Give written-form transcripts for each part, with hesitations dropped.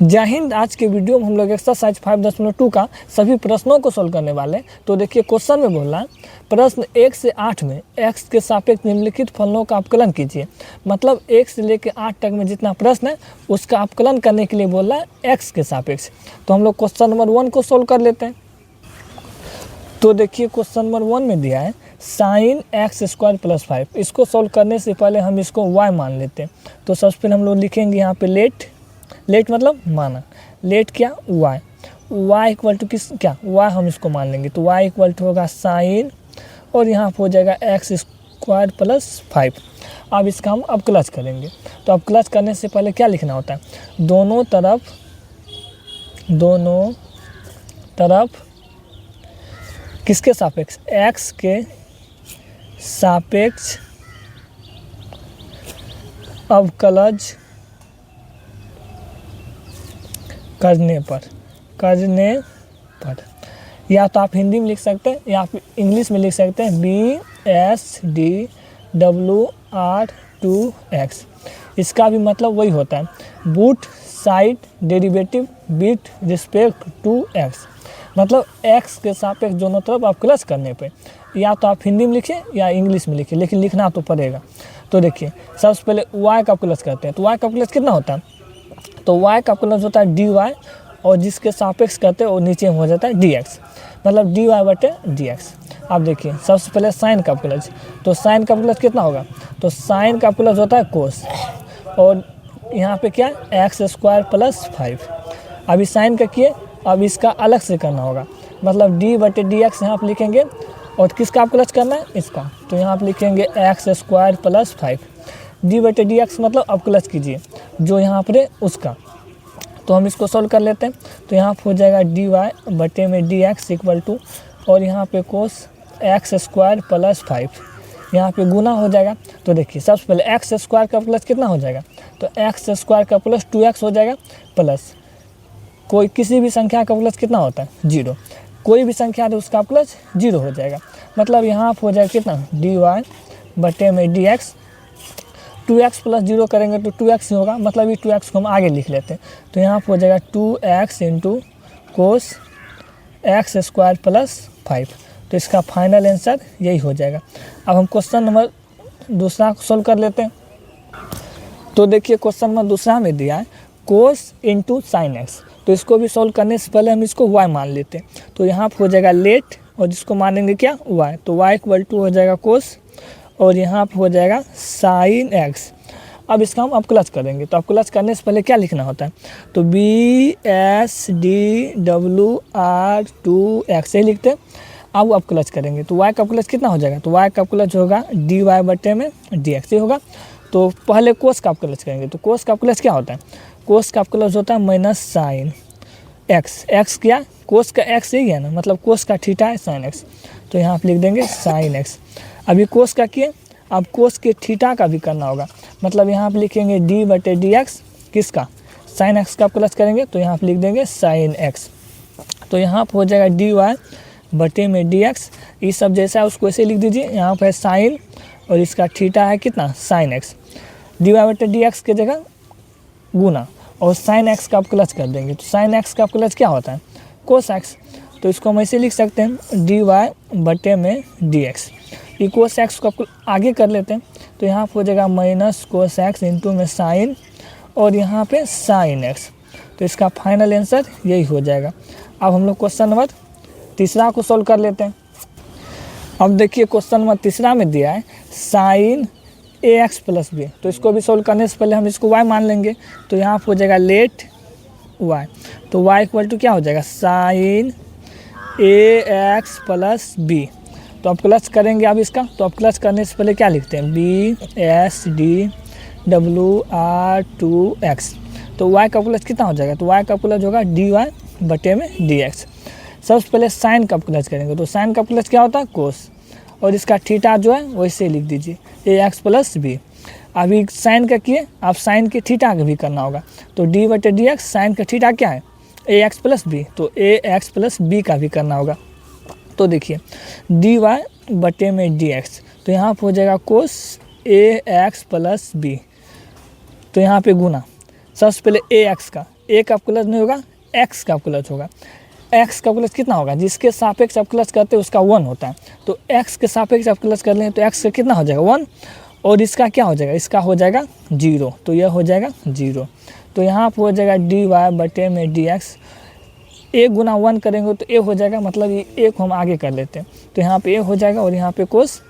जय हिंद। आज के वीडियो में हम लोग एक्सरसाइज 5.2 का सभी प्रश्नों को सोल्व करने वाले हैं। तो देखिए क्वेश्चन में बोल रहा है प्रश्न 1 से 8 में x के सापेक्ष निम्नलिखित फलनों का अपकलन कीजिए। मतलब 1 से लेकर 8 तक में जितना प्रश्न है उसका अपकलन करने के लिए बोल रहा है x के सापेक्ष। तो हम लोग क्वेश्चन नंबर 1 को सोल्व कर लेते हैं। तो देखिए क्वेश्चन नंबर 1 में दिया है साइन एक्स स्क्वायर प्लस 5। इसको सोल्व करने से पहले हम इसको y मान लेते हैं। तो सबसे पहले हम लोग लिखेंगे यहाँ पे लेट मतलब माना, लेट क्या y इक्वल टू किस क्या y हम इसको मान लेंगे। तो y इक्वल टू होगा साइन और यहाँ पर हो जाएगा एक्स स्क्वायर प्लस 5। अब इसका हम अपकलज करेंगे। तो अपकलज करने से पहले क्या लिखना होता है, दोनों तरफ किसके सापेक्ष, x के सापेक्ष अवकलज करने पर या तो आप हिंदी में लिख सकते हैं या आप इंग्लिश में लिख सकते हैं BSD_R2x। इसका भी मतलब वही होता है, both side derivative with respect to x। मतलब x के सापेक्ष दोनों तरफ अवकलज करने पे या तो आप हिंदी में लिखिए या इंग्लिश में लिखिए, लेकिन लिखना तो पड़ेगा। तो देखिए सबसे पहले y का अवकलज करते हैं। तो y का अवकलज कितना होता है, तो y का अवकलज होता है dy और जिसके सापेक्ष करते हैं वो नीचे में हो जाता है dx, मतलब dy/dx। अब देखिए सबसे पहले साइन का अवकलज। तो साइन का अवकलज कितना होगा, तो साइन का अवकलज होता है कोस और यहाँ पे क्या है एक्स स्क्वायर प्लस 5। अभी साइन का किए, अब इसका अलग से करना होगा, मतलब d/dx यहाँ पर लिखेंगे और किसका अवकलज करना है, इसका। तो यहाँ पर लिखेंगे एक्स स्क्वायर प्लस 5। d/dx मतलब अवकलज कीजिए जो यहाँ पर है उसका। तो हम इसको सॉल्व कर लेते हैं। तो यहाँ पर हो जाएगा dy/dx इक्वल टू और यहाँ पे कोस एक्स स्क्वायर प्लस 5, यहाँ पे गुना हो जाएगा। तो देखिए सबसे पहले एक्स स्क्वायर का प्लस कितना हो जाएगा, तो एक्स स्क्वायर का प्लस 2x हो जाएगा प्लस कोई किसी भी संख्या का प्लस कितना होता है 0। कोई भी संख्या है उसका प्लस 0 हो जाएगा। मतलब यहाँ पर हो जाएगा कितना dy/dx। 2x प्लस 0 करेंगे तो 2x ही होगा, मतलब ये 2x को हम आगे लिख लेते हैं। तो यहाँ पर हो जाएगा 2x into cos x square plus 5। तो इसका फाइनल आंसर यही हो जाएगा। अब हम क्वेश्चन नंबर दूसरा सोल्व कर लेते हैं। तो देखिए क्वेश्चन नंबर दूसरा में दिया है कोस इंटू साइन एक्स। तो इसको भी सोल्व करने से पहले हम इसको y मान लेते हैं। तो यहाँ पर हो जाएगा लेट और जिसको मानेंगे क्या y। तो y इक्वल टू हो जाएगा कोस और यहाँ पर हो जाएगा साइन एक्स। अब इसका हम अपकलज करेंगे। तो अपकलज करने से पहले क्या लिखना होता है, तो BSD_R2x लिखते हैं। अब अपकलज करेंगे तो y का अपकलज कितना हो जाएगा, तो y का अपकलज होगा dy/dx ही होगा। तो पहले कोस का अपकलज करेंगे। तो कोस का अपकलज क्या होता है, कोस का अपकलज होता है माइनस साइन एक्स। एक्स क्या, कोस का एक्स यही है ना, मतलब कोस का थीटा है साइन एक्स। तो यहाँ पर लिख देंगे साइन एक्स। अभी कोस का किए, अब कोस के थीटा का भी करना होगा, मतलब यहाँ पे लिखेंगे d/dx किसका, साइन एक्स का प्लस करेंगे। तो यहाँ पे लिख देंगे साइन एक्स। तो यहाँ पर हो जाएगा dy/dx। ये सब जैसा है उसको ऐसे लिख दीजिए। यहाँ पर साइन और इसका थीटा है कितना साइन एक्स, dy/dx के जगह गुना और साइन एक्स का प्लस कर देंगे। तो साइन एक्स का प्लस क्या होता है कोस एक्स। तो इसको हम ऐसे लिख सकते हैं dy/dx। ये कोस एक्स को आगे कर लेते हैं। तो यहाँ पर हो जाएगा माइनस कोस एक्स इंटू में साइन और यहाँ पे साइन एक्स। तो इसका फाइनल आंसर यही हो जाएगा। अब हम लोग क्वेश्चन नंबर तीसरा को सोल्व कर लेते हैं। अब देखिए क्वेश्चन नंबर तीसरा में दिया है साइन ax प्लस b। तो इसको भी सोल्व करने से पहले हम इसको y मान लेंगे। तो यहाँ पर हो जाएगा लेट y। तो y इक्वल टू क्या हो जाएगा साइन ax प्लस b। तो अपकलज करेंगे अब इसका। तो अपकलज करने से पहले क्या लिखते हैं BSD_R2x। तो y का अपकलज कितना हो जाएगा, तो y का अपकलज होगा dy/dx। सबसे पहले साइन का अपकलज करेंगे। तो साइन का अपकलज क्या होता है कोस और इसका थीटा जो है वैसे लिख दीजिए ax प्लस b। अभी साइन का किए, आप साइन के थीटा का भी करना होगा। तो d/dx साइन का थीटा क्या है ax प्लस b, तो ax प्लस b का भी करना होगा। तो देखिए dy/dx। तो यहाँ पर हो जाएगा कोस ax प्लस b। तो यहाँ पे गुना, सबसे पहले ax का ए का अवकलज नहीं होगा, एक्स का अवकलज होगा। एक्स का अवकलज कितना होगा, जिसके सापेक्ष अवकलज करते हैं उसका 1 होता है, तो एक्स के सापेक्ष अवकलज कर लें तो एक्स का कितना हो जाएगा 1, और इसका क्या हो जाएगा, इसका हो जाएगा 0, तो यह हो जाएगा 0। तो यहाँ पर हो जाएगा dy बटे में dx, ए गुना 1 करेंगे तो ए हो जाएगा, मतलब ये ए को हम आगे कर लेते हैं, तो यहाँ पे ए हो जाएगा और यहाँ पे कोस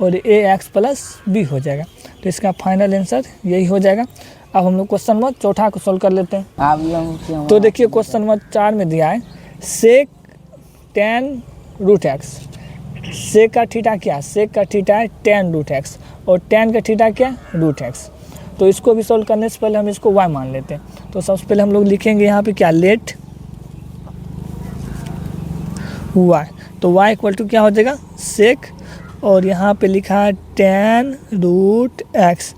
और ए एक्स प्लस बी हो जाएगा। तो इसका फाइनल आंसर यही हो जाएगा। अब हम लोग क्वेश्चन नंबर चौथा को सोल्व कर लेते हैं। तो देखिए क्वेश्चन नंबर 4 में दिया है सेक tan रूट एक्स। सेक का थीटा क्या है, सेक का थीटा है tan रूट एक्स, और tan का थीटा क्या है रूट एक्स। तो इसको भी सोल्व करने से पहले हम इसको y मान लेते हैं। तो सबसे पहले हम लोग लिखेंगे यहाँ पे क्या, लेट y, तो y इक्वल टू क्या हो जाएगा सेक, और यहाँ पे लिखा है tan रूट एक्स।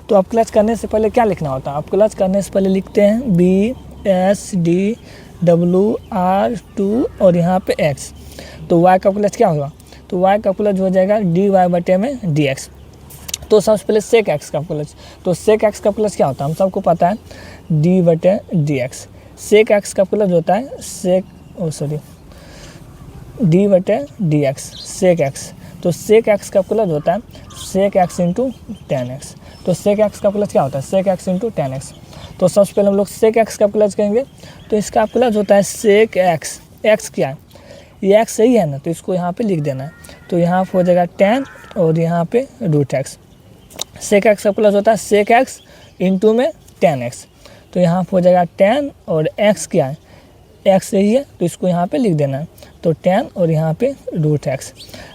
तो अवकलज करने से पहले क्या लिखना होता है, अवकलज करने से पहले लिखते हैं B S D W R 2 और यहाँ पे x। तो y का अवकलज क्या होगा, तो y का अवकलज हो जाएगा dy बटे में dx। तो सबसे पहले सेक x का अवकलज, तो सेक x का अवकलज क्या होता है, हम सबको पता है d बटे dx। सेक x का अवकलज होता है d बटे dx सेक x। तो सेक x का अवकलज होता है सेक x इंटू टेन एक्स। तो सेक x का अवकलज क्या होता है, सेक x इंटू टेन एक्स। तो सबसे पहले हम लोग सेक x का अवकलज करेंगे, तो इसका अवकलज होता है सेक x। x क्या है, ये x सही है ना, तो इसको यहाँ पे लिख देना है। तो यहाँ पे हो जाएगा tan और यहाँ पे रूट एक्स। सेक x का अवकलज होता है सेक x इंटू में टेन एक्स। तो यहाँ पे हो जाएगा tan और x क्या है, x सही है, तो इसको यहाँ पे लिख देना है। तो tan और यहाँ पे रूट एक्स।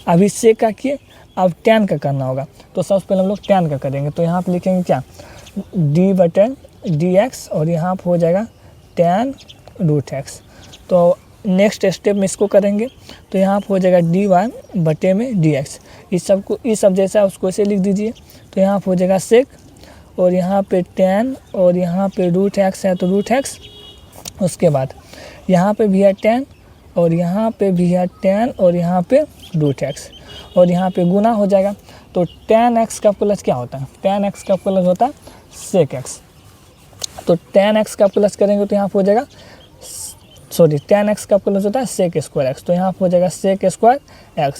अभी सेक का किए, अब tan का करना होगा, तो सबसे पहले हम लोग tan का करेंगे। तो यहाँ पे लिखेंगे क्या, d बटे dx और यहाँ पे हो जाएगा tan रूट एक्स। तो नेक्स्ट स्टेप में इसको करेंगे, तो यहाँ पे हो जाएगा dy बटे में dx। इस सब जैसा उसको ऐसे लिख दीजिए। तो यहाँ पे हो जाएगा सेक और यहाँ पे tan और यहाँ पे रूट एक्स है, तो रूट एक्स। उसके बाद यहाँ पे भी है tan और यहाँ पे भी है tan और यहाँ पे रूट एक्स, और यहाँ पे गुना हो जाएगा। तो tan x का अवकलज क्या होता है, tan x का अवकलज होता है सेक x। तो tan x का अवकलज करेंगे तो यहाँ पे हो जाएगा tan x का अवकलज होता है सेक स्क्वायर x। तो यहाँ पे हो जाएगा सेक स्क्वायर x।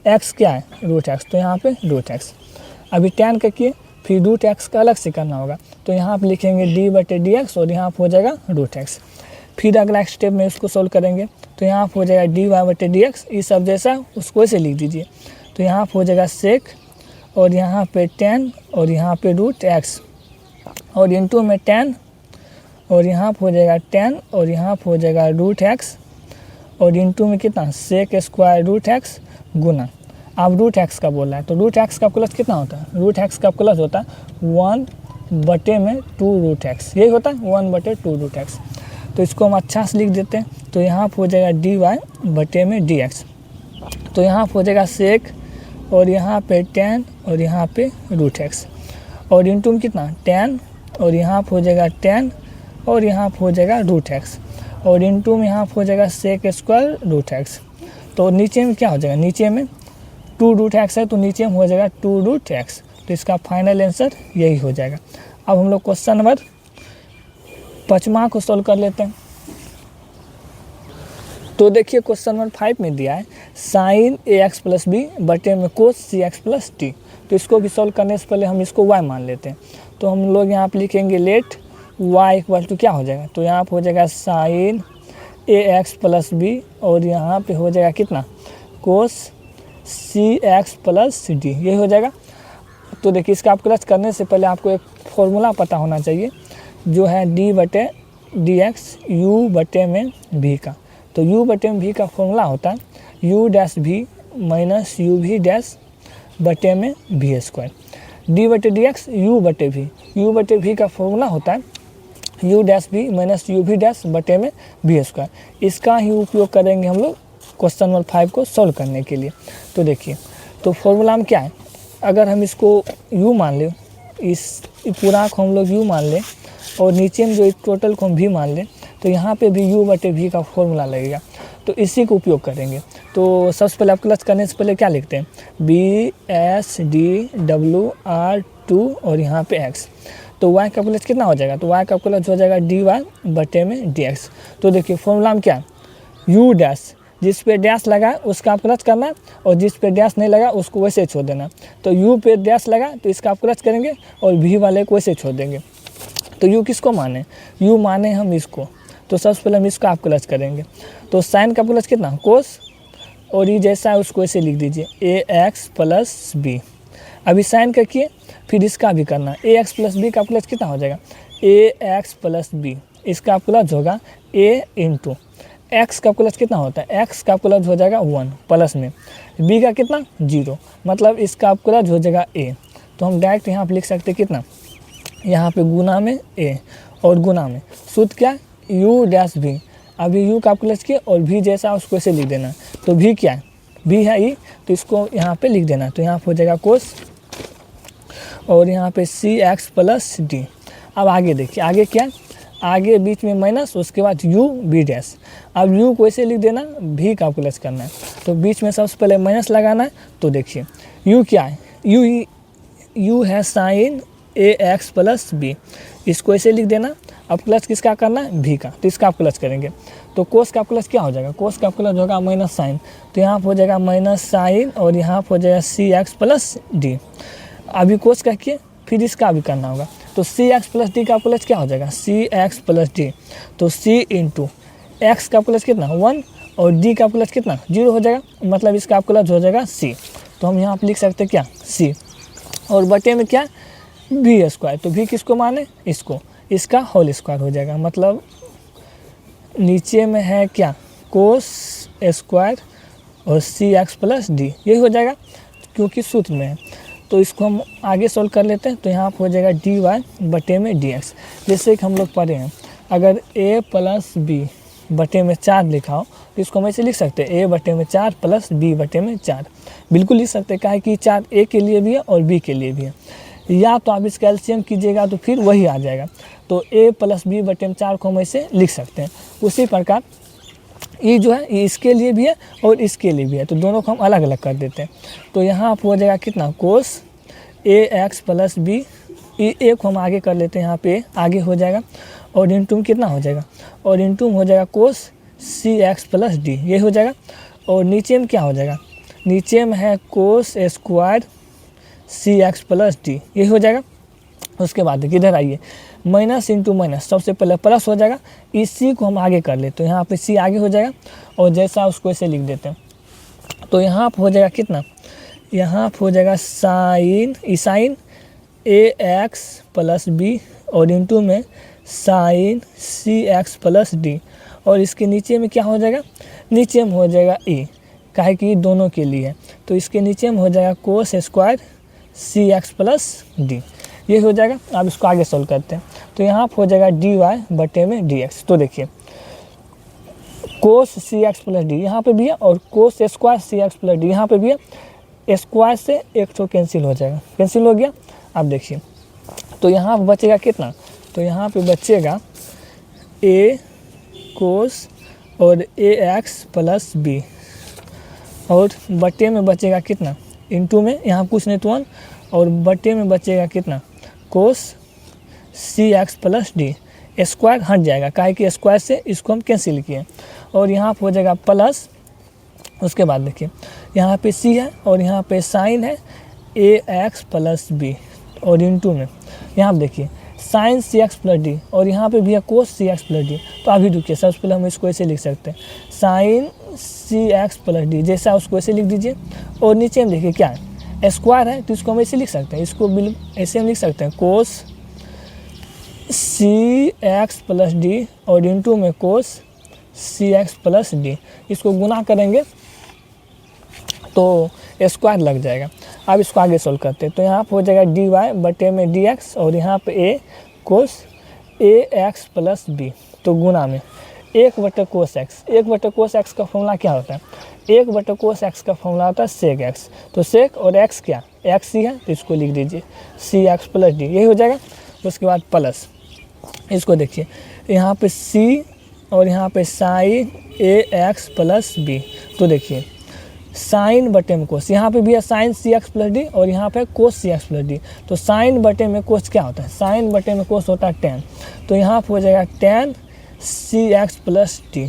x क्या है रूट x, तो यहाँ पे रूट x। अभी tan का किए, फिर रूट x का अलग से करना होगा, तो यहाँ पे लिखेंगे d बटे dx और यहाँ पे हो जाएगा रूट x। फिर अगला स्टेप में इसको सोल्व करेंगे, तो यहाँ पे हो जाएगा dy बटे dx। ये सब जैसा उसको ऐसे लिख दीजिए। तो यहाँ पे हो जाएगा सेक और यहाँ पे tan और यहाँ पे रूट x, और इंटू में tan और यहाँ पे हो जाएगा tan और यहाँ पे हो जाएगा रूट x, और इंटू में कितना सेक स्क्वायर रूट x गुना। अब रूट x का बोल रहा है, तो रूट x का अवकलज कितना होता है, रूट x का अवकलज होता है 1 बटे में 2 रूट x। यही होता है 1 बटे 2 रूट x। तो इसको हम अच्छा से लिख देते हैं। तो यहाँ पे हो जाएगा dy बटे में dx। तो यहाँ पे हो जाएगा सेक और यहाँ पे tan और यहाँ पे रूट x, और इंटू में कितना tan और यहाँ पे हो जाएगा tan और यहाँ पे हो जाएगा रूट x, और इंटू में यहाँ पे हो जाएगा सेक स्क्वायर रूट x। तो नीचे में क्या हो जाएगा, नीचे में 2 रूट x है, तो नीचे में हो जाएगा 2 रूट x। तो इसका फाइनल आंसर यही हो जाएगा। अब हम लोग क्वेश्चन नंबर 5वां को सोल्व कर लेते हैं। तो देखिए क्वेश्चन नंबर 5 में दिया है साइन ax प्लस बी बटे में कोस cx प्लस टी। तो इसको भी सोल्व करने से पहले हम इसको y मान लेते हैं। तो हम लोग यहाँ पे लिखेंगे लेट y इक्वल टू क्या हो जाएगा, तो यहाँ पे हो जाएगा साइन ax प्लस बी और यहाँ पे हो जाएगा कितना कोस cx प्लस डी, यही हो जाएगा। तो देखिए इसका अवकलज करने से पहले आपको एक फॉर्मूला पता होना चाहिए, जो है d बटे dx u बटे में v का। तो u बटे में v का फॉर्मूला होता है u dash v minus U V dash बटे में v स्क्वायर। d बटे dx u बटे v का फॉर्मूला होता है u dash v minus U V dash बटे में v स्क्वायर। इसका ही उपयोग करेंगे हम लोग क्वेश्चन नंबर 5 को सॉल्व करने के लिए। तो देखिए तो फॉर्मूला में क्या है, अगर हम इसको u मान लें, इस पूरा को हम लोग u मान लें और नीचे में जो टोटल को हम v मान लें, तो यहाँ पे भी u बटे v का फॉर्मूला लगेगा। तो इसी को उपयोग करेंगे। तो सबसे पहले अवकलज करने से पहले क्या लिखते हैं, B S D W R 2 और यहाँ पे x। तो y कैलकुलेट कितना हो जाएगा, तो y कैलकुलेट हो जाएगा dy बटे में dx। तो देखिए फॉर्मूला में क्या, u डैश, जिस पे डैश लगा उसका कैलकुलेट करना है और जिस पे डैश नहीं लगा उसको वैसे छोड़ देना। तो u पे डैश लगा तो इसका कैलकुलेट करेंगे और v वाले को वैसे छोड़ देंगे। तो u किसको माने, u माने हम इसको, तो सबसे पहले हम इसको कैलकुलेट करेंगे। तो साइन कैलकुलेट कितना, कोस, और ये जैसा है उसको ऐसे लिख दीजिए ax प्लस बी। अभी साइन का किए, फिर इसका भी करना, ax प्लस बी कैलकुलेट कितना हो जाएगा, ax प्लस बी, इसका कैलकुलेट होगा a इंटू एक्स कैलकुलेट कितना होता है, x कैलकुलेट हो जाएगा 1 प्लस में b का कितना 0, मतलब इसका कैलकुलेट हो जाएगा a। तो हम डायरेक्ट यहाँ पे लिख सकते हैं कितना, यहाँ पे गुना में a और गुना में सूत्र क्या है u डैश v। अभी u कैलकुलेट किए और v जैसा उसको ऐसे लिख देना। तो v क्या है, v है e, तो इसको यहाँ पे लिख देना। तो यहाँ पे हो जाएगा कोस और यहाँ पे cx प्लस डी। अब आगे देखिए, आगे क्या है, आगे बीच में माइनस, उसके बाद u b डैश। अब u को ऐसे लिख देना, v कैलकुलेट करना है तो बीच में सबसे पहले माइनस लगाना है। तो देखिए u क्या है, u है साइन ax प्लस b, इसको ऐसे लिख देना। अब प्लस किसका करना है, v का, तो इसका प्लस करेंगे। तो कोस का प्लस क्या हो जाएगा, कोस का प्लस होगा माइनस साइन, तो यहाँ पर हो जाएगा माइनस साइन और यहाँ पर हो जाएगा cx प्लस डी। अभी कोस का किए, फिर इसका भी करना होगा। तो cx प्लस डी का प्लस क्या हो जाएगा, cx प्लस डी, तो c इंटू एक्स का प्लस कितना 1 और d का प्लस कितना 0 हो जाएगा, मतलब इसका प्लस हो जाएगा c। तो हम यहाँ पर लिख सकते हैं क्या c, और बटे में क्या v स्क्वायर, तो v किसको माने, इसको, इसका होल स्क्वायर हो जाएगा। मतलब नीचे में है क्या कोस स्क्वायर और cx प्लस डी, यही हो जाएगा क्योंकि सूत्र में है। तो इसको हम आगे सोल्व कर लेते हैं। तो यहाँ पर हो जाएगा dy बटे में dx। जैसे कि हम लोग पढ़े हैं, अगर a प्लस बी बटे में 4 लिखा हो तो इसको हम ऐसे लिख सकते हैं a बटे में 4 प्लस b बटे में 4, बिल्कुल लिख सकते हैं। क्या है कि 4 a के लिए भी है और b के लिए भी है, या तो आप इसका एलसीएम कीजिएगा तो फिर वही आ जाएगा। तो a प्लस बी बटे में 4 को हम ऐसे लिख सकते हैं। उसी प्रकार ये जो है ये इसके लिए भी है और इसके लिए भी है, तो दोनों को हम अलग अलग कर देते हैं। तो यहाँ पर हो जाएगा कितना कोस ax प्लस बी, ए को हम आगे कर लेते हैं, यहाँ पे आगे हो जाएगा और इंटू कितना हो जाएगा, और इंटू हो जाएगा कोस cx प्लस डी, ये हो जाएगा। और नीचे में क्या हो जाएगा, नीचे में है cos square cx plus D, ये हो जाएगा। उसके बाद किधर आइए, माइनस इंटू माइनस, सबसे पहले प्लस हो जाएगा, इसी को हम आगे कर लेते हैं। यहाँ पे c आगे हो जाएगा और जैसा उसको ऐसे लिख देते हैं। तो यहाँ पर हो जाएगा कितना, यहाँ पर हो जाएगा साइन ax प्लस बी और इंटू में साइन cx प्लस डी, और इसके नीचे में क्या हो जाएगा, नीचे में हो जाएगा e, काहे कि दोनों के लिए है। तो इसके नीचे में हो जाएगा cos square cx plus D, ये हो जाएगा। अब इसको आगे सोल्व करते हैं। तो यहाँ पर हो जाएगा dy बटे में dx। तो देखिए कोस cx प्लस डी यहाँ पे भी है और cos square cx plus D यहाँ पे भी है। स्क्वायर से एक तो कैंसिल हो जाएगा, कैंसिल हो गया। अब देखिए तो यहाँ पर बचेगा कितना, तो यहाँ पे बचेगा a कोस और ax प्लस बी, और बटे में बचेगा कितना, इंटू में यहाँ कुछ नहीं तो 1, और बटे में बचेगा कितना कोस cx प्लस डी। स्क्वायर हट जाएगा, काहे कि स्क्वायर से इसको हम कैंसिल किए, और यहाँ पर हो जाएगा प्लस। उसके बाद देखिए यहाँ पे c है और यहाँ पे साइन है ax प्लस बी, और इंटू में यहाँ पे देखिए साइन cx प्लस डी, और यहाँ पे भी है कोस cx प्लस डी। तो अभी रुकिए, सबसे पहले हम इसको ऐसे लिख सकते हैं साइन cx प्लस डी, जैसा उसको ऐसे लिख दीजिए। और नीचे में देखिए क्या है, स्क्वायर है तो इसको हम ऐसे लिख सकते हैं, इसको बिल्कुल ऐसे हम लिख सकते हैं कोस cx प्लस डी और इंटू में कोस cx प्लस डी। इसको गुना करेंगे तो स्क्वायर लग जाएगा। अब इसको आगे सोल्व करते हैं। तो यहाँ पर हो जाएगा dy बटे में dx, और यहाँ पे a cos ax plus B, तो गुना में 1 बटे कोस x। 1 बटे कोस x का फॉर्मूला क्या होता है, 1 बटे कोस x का फॉर्मूला होता है सेक x। तो सेक और x क्या, x ही है तो इसको लिख दीजिए cx प्लस डी, यही हो जाएगा। उसके बाद प्लस, इसको देखिए यहाँ पे c और यहाँ पे साइन ax प्लस बी। तो देखिए साइन बटे में कोस, यहाँ पे भी है साइन सी एक्स प्लस डी और यहाँ पे कोस सी एक्स प्लस डी। तो साइन बटे में कोस क्या होता है, साइन बटे में कोस होता है टेन। तो यहाँ पे हो जाएगा टेन सी एक्स प्लस डी,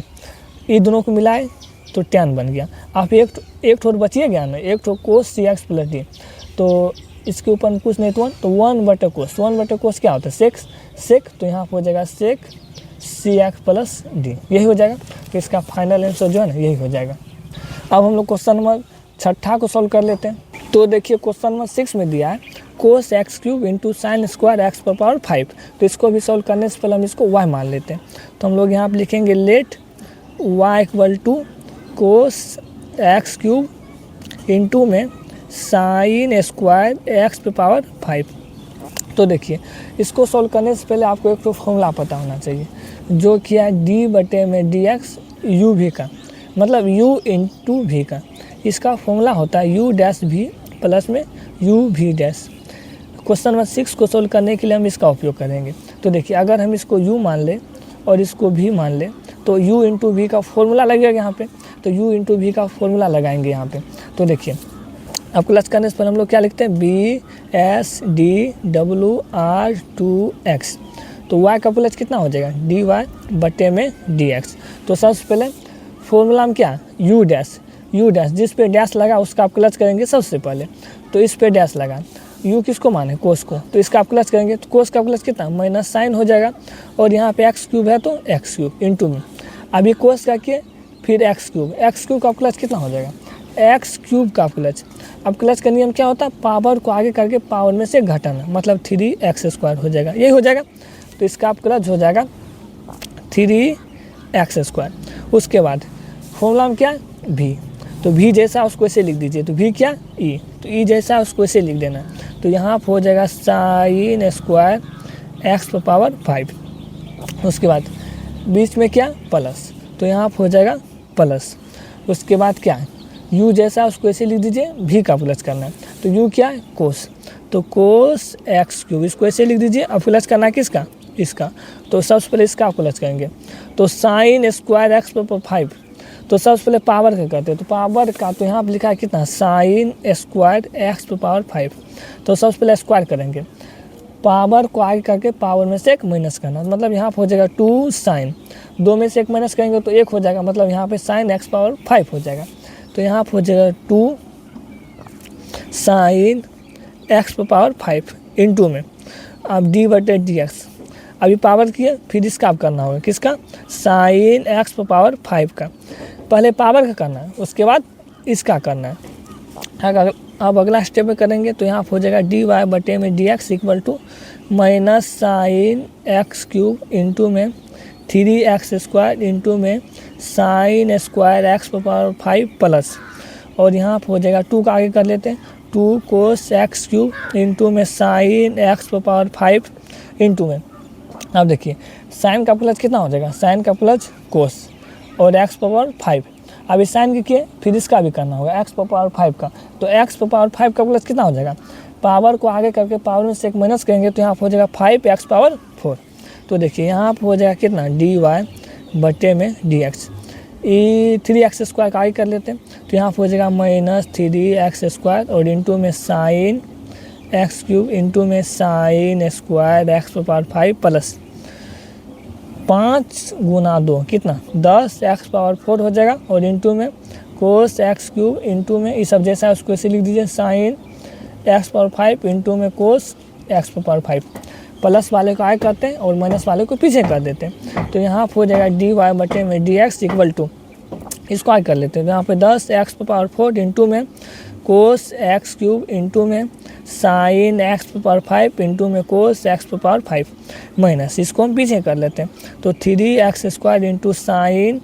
ये दोनों को मिलाए तो टेन बन गया। आप एक ठोर बचिए गया ना, एक ठोर कोस सी एक्स प्लस डी, तो इसके ऊपर कुछ नहीं तो वन बटे कोस क्या होता है सेक, तो यहाँ पे हो जाएगा सेक सी एक्स प्लस डी, यही हो जाएगा। तो इसका फाइनल आंसर जो है ना यही हो जाएगा। अब हम लोग क्वेश्चन नंबर 6 को सॉल्व कर लेते हैं। तो देखिए क्वेश्चन नंबर 6 में दिया है कोस X cube into sine square X पर पावर 5। तो इसको भी सॉल्व करने से पहले हम इसको y मान लेते हैं। तो हम लोग यहाँ पर लिखेंगे let y equal to cos X cube into में साइन स्क्वायर एक्स पे पावर 5। तो देखिए इसको सॉल्व करने से पहले आपको एक तो फॉर्मूला पता होना चाहिए, जो किया है डी बटे में डी एक्स यू भी का, मतलब u इंटू भी का। इसका फॉर्मूला होता है u डैश भी प्लस में u भी डैश। क्वेश्चन नंबर 6 को सॉल्व करने के लिए हम इसका उपयोग करेंगे। तो देखिए अगर हम इसको u मान ले और इसको भी मान ले तो u इंटू भी का फॉर्मूला लगेगा यहाँ पे, तो u इंटू भी का फॉर्मूला लगाएंगे यहाँ पे। तो देखिए अब प्लस करने से पहले हम लोग क्या लिखते हैं B S D W R two X. तो y का प्लस कितना हो जाएगा डी वाई बटे में डी एक्स। तो सबसे पहले फॉर्मूला में क्या यू डैश जिस पे डैश लगा उसका आप क्लच करेंगे सबसे पहले। तो इस पे डैश लगा, यू किसको माने कोस को, तो इसका आप क्लच करेंगे तो कोस का प्लस कितना माइनस साइन हो जाएगा। और यहाँ पे एक्स क्यूब है तो एक्स क्यूब इंटू में, अभी कोस का किए फिर एक्स क्यूब का क्लच कितना हो जाएगा एक्स क्यूब का क्लच। अब क्लच का नियम क्या होता है पावर को आगे करके पावर में से घटाना, मतलब 3x² हो जाएगा, यही हो जाएगा। तो इसका आप क्लच हो जाएगा 3x²। उसके बाद फॉर्मूला में क्या v, तो v जैसा उसको ऐसे लिख दीजिए, तो v क्या e, तो e जैसा उसको ऐसे लिख देना। तो यहाँ पर हो जाएगा साइन स्क्वायर एक्स पर पावर 5। उसके बाद बीच में क्या प्लस, तो यहाँ पर हो जाएगा प्लस। उसके बाद क्या है u जैसा उसको ऐसे लिख दीजिए, v का प्लस करना है। तो u क्या है कोस, तो कोस एक्स क्यूब इसको ऐसे लिख दीजिए। अब प्लस करना है किसका इसका, तो सबसे पहले इसका प्लस करेंगे। तो साइन स्क्वायर एक्स पर 5, तो सबसे पहले पावर का करते हैं। तो पावर का तो यहाँ पर लिखा है कितना साइन स्क्वायर एक्स पर पावर 5। तो सबसे पहले स्क्वायर करेंगे, पावर को आगे करके पावर में से एक माइनस करना, मतलब यहाँ पर हो जाएगा 2 साइन, 2 में से एक माइनस करेंगे तो 1 हो जाएगा, मतलब यहाँ पे साइन एक्स पावर 5 हो जाएगा। तो यहाँ पर हो जाएगा 2 साइन एक्स पर पावर 5 इंटू में अब डी बटे डी एक्स। अभी पावर किया फिर इसका आप करना होगा किसका साइन एक्स पर पावर 5 का, पहले पावर का करना है उसके बाद इसका करना है। अब अगला स्टेप में करेंगे तो यहाँ हो जाएगा डी वाई बटे में D X equal to minus sine X cube into में 3x² इंटू में साइन स्क्वायर एक्स पर पावर 5 प्लस, और यहाँ पर हो जाएगा 2 का आगे कर लेते हैं 2 कोस एक्स क्यूब इंटू में साइन एक्स पर पावर 5 इंटू में। अब देखिए साइन का प्लस कितना हो जाएगा साइन का प्लस कोस और एक्स पर पावर 5। अभी साइन के किए फिर इसका भी करना होगा एक्स पर पावर 5 का, तो एक्स पर पावर 5 का प्लस कितना हो जाएगा, पावर को आगे करके पावर में से एक माइनस करेंगे तो यहाँ पर हो जाएगा 5x पावर 4। तो देखिए यहाँ पर हो जाएगा कितना डी वाई बटे में डी एक्स, 3x² का आगे कर लेते हैं तो यहाँ पर हो जाएगा माइनस 3x² और इंटू में साइन एक्स क्यूब इंटू में साइन स्क्वायर एक्स पर पावर 5 प्लस 5 गुना 2 कितना 10x पावर 4 हो जाएगा, और इंटू में कोस एक्स क्यूब इंटू में ये सब जैसा है उसको ऐसे लिख दीजिए साइन एक्स पावर 5 इंटू में कोस एक्स पावर 5। प्लस वाले को आगे करते हैं और माइनस वाले को पीछे कर देते हैं। तो यहाँ पर हो जाएगा डी वाई बटे में डी एक्स इक्वल टू, इसको आगे कर लेते हैं तो यहाँ पे 10x पावर 4 इंटू में कोस एक्स क्यूब इंटू में साइन एक्स पावर 5 इंटू में कोस एक्स पावर 5 माइनस, इसको हम पीछे कर लेते हैं तो 3x² into sine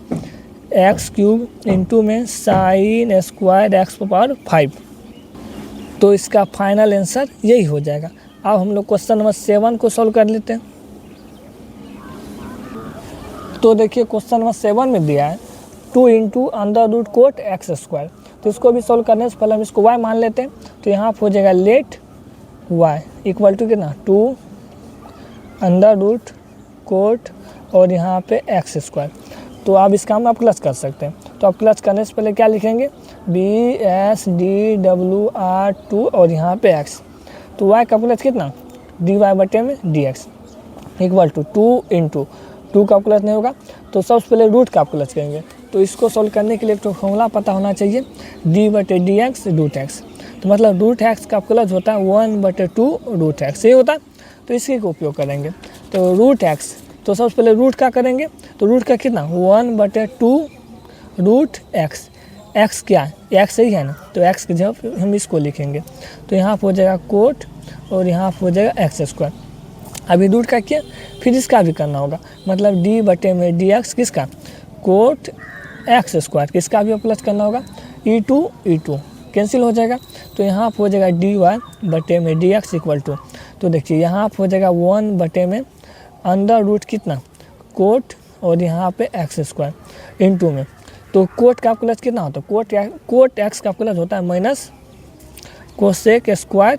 X cube into में साइन स्क्वायर एक्स पावर 5। तो इसका फाइनल आंसर यही हो जाएगा। अब हम लोग क्वेश्चन नंबर 7 को सॉल्व कर लेते हैं। तो देखिए क्वेश्चन नंबर 7 में दिया है 2 into under root coat x²। तो इसको भी सॉल्व करने से पहले हम इसको y मान लेते हैं। तो यहाँ पर हो जाएगा लेट y इक्वल टू कितना 2 अंडर रूट कोट और यहाँ पे x²। तो आप इसका हम आप प्लस कर सकते हैं। तो आप क्लच करने से पहले क्या लिखेंगे, BSDWR2 और यहाँ पे x। तो y का क्लच कितना, dy/dx इक्वल टू 2 इंटू 2 का क्लच नहीं होगा तो सबसे पहले रूट का क्लच करेंगे। तो इसको सॉल्व करने के लिए तो फॉर्मूला पता होना चाहिए, d/dx रूट x। तो मतलब रूट x का क्लच होता है 1/2 रूट x, ये होता है। तो इसी का उपयोग करेंगे। तो रूट x, तो सबसे पहले रूट का करेंगे, तो रूट का कितना 1/2 रूट x। x क्या है, x ही है ना, तो x की जगह हम इसको लिखेंगे। तो यहाँ पर हो जाएगा कोट और यहाँ पर हो जाएगा x²। अभी रूट का किया, फिर इसका भी करना होगा, मतलब d/dx किसका, कोट x², किसका भी प्लस करना होगा, e2 कैंसिल हो जाएगा। तो यहाँ पर हो जाएगा dy/dx इक्वल टू, तो देखिए यहाँ पर हो जाएगा 1/में अंडर रूट कितना, कोट और यहाँ पे x² इंटू में। तो कोट का प्लस कितना होता है, कोट x का प्लस होता है माइनस कोसेक स्क्वायर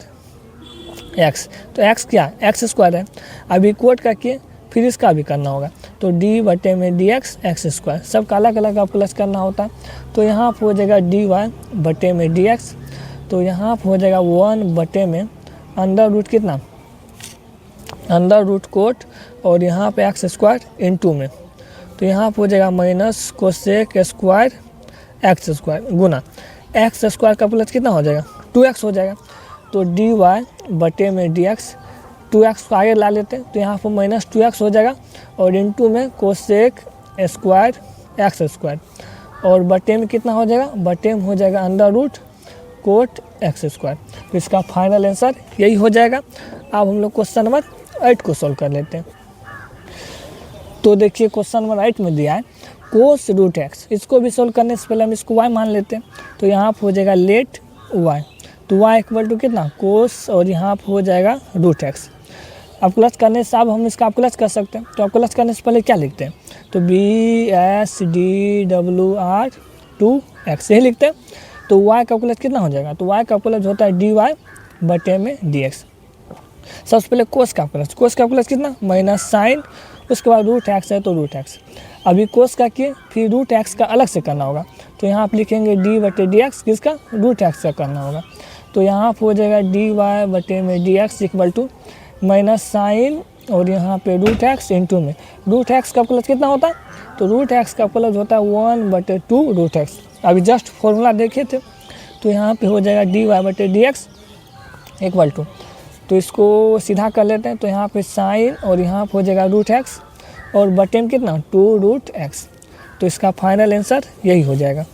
x। तो x क्या, x² है। अभी कोट का किए, फिर इसका भी करना होगा। तो d/dx x², सबका अलग अलग प्लस करना होता है। तो यहाँ पर हो जाएगा dy/dx, तो यहाँ पर हो जाएगा 1/में अंडर रूट कितना, अंडर रूट कोट और यहाँ पे x² इंटू में। तो यहाँ पर हो जाएगा माइनस कोसेक स्क्वायर x² गुना x² का प्लस कितना हो जाएगा, 2x हो जाएगा। तो dy/dx 2x आगे ला लेते हैं, तो यहाँ पर माइनस 2x हो जाएगा और इंटू में कोसेक स्क्वायर x², और बटे में कितना हो जाएगा, बटे में हो जाएगा अंडर रूट कोट x²। तो इसका फाइनल आंसर यही हो जाएगा। अब हम लोग क्वेश्चन नंबर 8 को सॉल्व कर लेते हैं। तो देखिए क्वेश्चन नंबर 8 में दिया है कोस रूट x। इसको भी सॉल्व करने से पहले हम इसको y मान लेते हैं। तो यहाँ पर हो जाएगा लेट y, तो y इक्वल टू कितना, कोस और यहाँ पर हो जाएगा रूट x। अब प्लस करने से अब हम इसका प्लस कर सकते हैं। तो आप प्लस करने से पहले क्या लिखते हैं, तो BSDWR2x यही लिखते हैं। तो y का प्लस कितना हो जाएगा, तो y का प्लस होता है dy/dx। सबसे पहले कोस का प्लस कितना, माइनस साइन, उसके बाद रूट x है तो रूट x। अभी कोस का किए, फिर रूट x का अलग से करना होगा। तो यहाँ आप लिखेंगे d/dx किसका, रूट x का करना होगा। तो यहाँ पर हो जाएगा dy/dx equal to minus sign और यहाँ पे रूट x इंटू में रूट x का प्लस कितना होता है, तो रूट x का प्लस होता है 1/2 रूट x। अभी जस्ट फॉर्मूला देखे थे। तो यहाँ पे हो जाएगा dy/dx इक्वल टू, तो इसको सीधा कर लेते हैं। तो यहाँ पे साइन और यहाँ पे हो जाएगा रूट x और बटे में कितना 2 रूट x। तो इसका फाइनल आंसर यही हो जाएगा।